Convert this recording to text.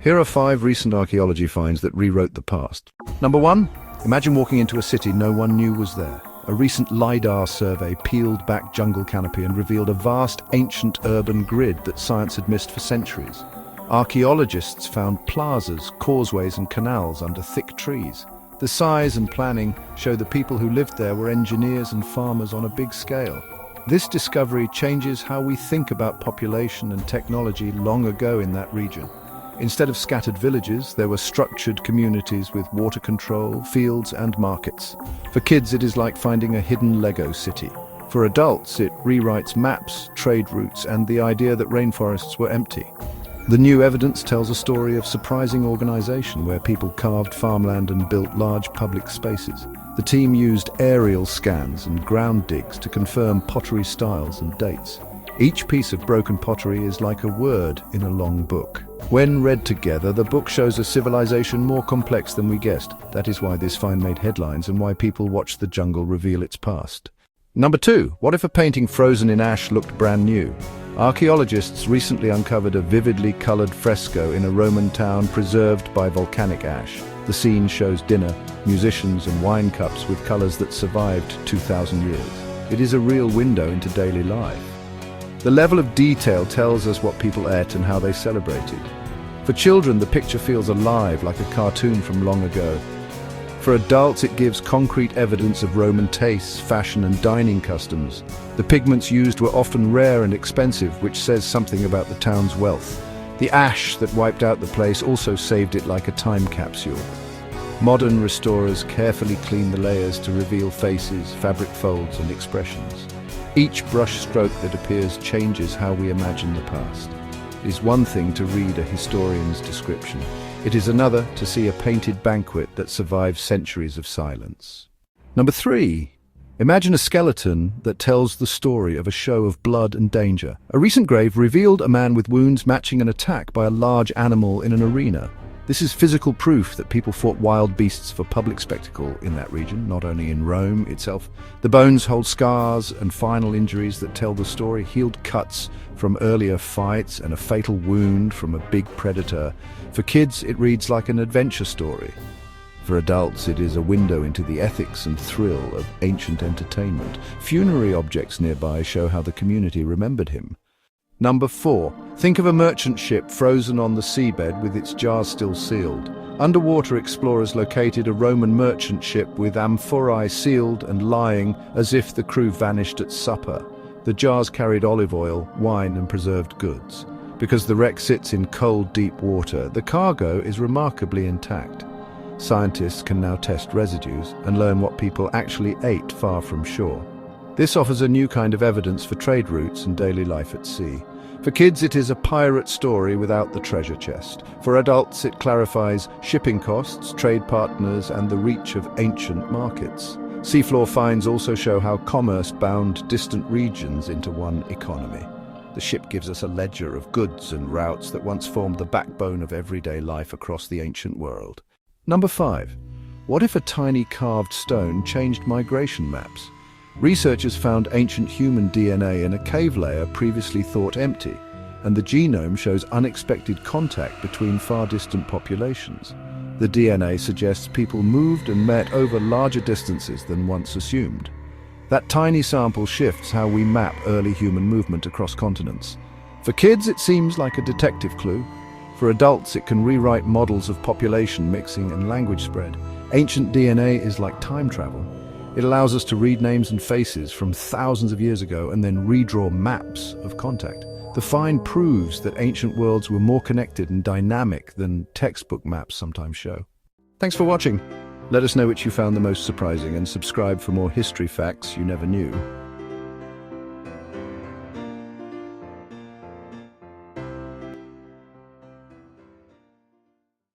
Here are 5 recent archaeology finds that rewrote the past. Number 1. Imagine walking into a city no one knew was there. A recent LiDAR survey peeled back jungle canopy and revealed a vast, ancient urban grid that science had missed for centuries. Archaeologists found plazas, causeways and canals under thick trees. The size and planning show the people who lived there were engineers and farmers on a big scale. This discovery changes how we think about population and technology long ago in that region. Instead of scattered villages, there were structured communities with water control, fields and markets. For kids, it is like finding a hidden Lego city. For adults, it rewrites maps, trade routes, and the idea that rainforests were empty. The new evidence tells a story of surprising organization where people carved farmland and built large public spaces. The team used aerial scans and ground digs to confirm pottery styles and dates. Each piece of broken pottery is like a word in a long book. When read together, the book shows a civilization more complex than we guessed. That is why this find made headlines and why people watch the jungle reveal its past. Number 2. What if a painting frozen in ash looked brand new? Archaeologists recently uncovered a vividly colored fresco in a Roman town preserved by volcanic ash. The scene shows dinner, musicians and wine cups with colors that survived 2,000 years. It is a real window into daily life. The level of detail tells us what people ate and how they celebrated. For children, the picture feels alive, like a cartoon from long ago. For adults, it gives concrete evidence of Roman tastes, fashion and dining customs. The pigments used were often rare and expensive, which says something about the town's wealth. The ash that wiped out the place also saved it like a time capsule. Modern restorers carefully clean the layers to reveal faces, fabric folds and expressions. Each brush stroke that appears changes how we imagine the past. It is one thing to read a historian's description. It is another to see a painted banquet that survives centuries of silence. Number 3. Imagine a skeleton that tells the story of a show of blood and danger. A recent grave revealed a man with wounds matching an attack by a large animal in an arena. This is physical proof that people fought wild beasts for public spectacle in that region, not only in Rome itself. The bones hold scars and final injuries that tell the story, healed cuts from earlier fights and a fatal wound from a big predator. For kids, it reads like an adventure story. For adults, it is a window into the ethics and thrill of ancient entertainment. Funerary objects nearby show how the community remembered him. Number 4. Think of a merchant ship frozen on the seabed with its jars still sealed. Underwater explorers located a Roman merchant ship with amphorae sealed and lying as if the crew vanished at supper. The jars carried olive oil, wine and preserved goods. Because the wreck sits in cold, deep water, the cargo is remarkably intact. Scientists can now test residues and learn what people actually ate far from shore. This offers a new kind of evidence for trade routes and daily life at sea. For kids, it is a pirate story without the treasure chest. For adults, it clarifies shipping costs, trade partners, and the reach of ancient markets. Seafloor finds also show how commerce bound distant regions into one economy. The ship gives us a ledger of goods and routes that once formed the backbone of everyday life across the ancient world. Number 5. What if a tiny carved stone changed migration maps? Researchers found ancient human DNA in a cave layer previously thought empty, and the genome shows unexpected contact between far distant populations. The DNA suggests people moved and met over larger distances than once assumed. That tiny sample shifts how we map early human movement across continents. For kids, it seems like a detective clue. For adults, it can rewrite models of population mixing and language spread. Ancient DNA is like time travel. It allows us to read names and faces from thousands of years ago and then redraw maps of contact. The find proves that ancient worlds were more connected and dynamic than textbook maps sometimes show. Thanks for watching. Let us know which you found the most surprising and subscribe for more history facts you never knew.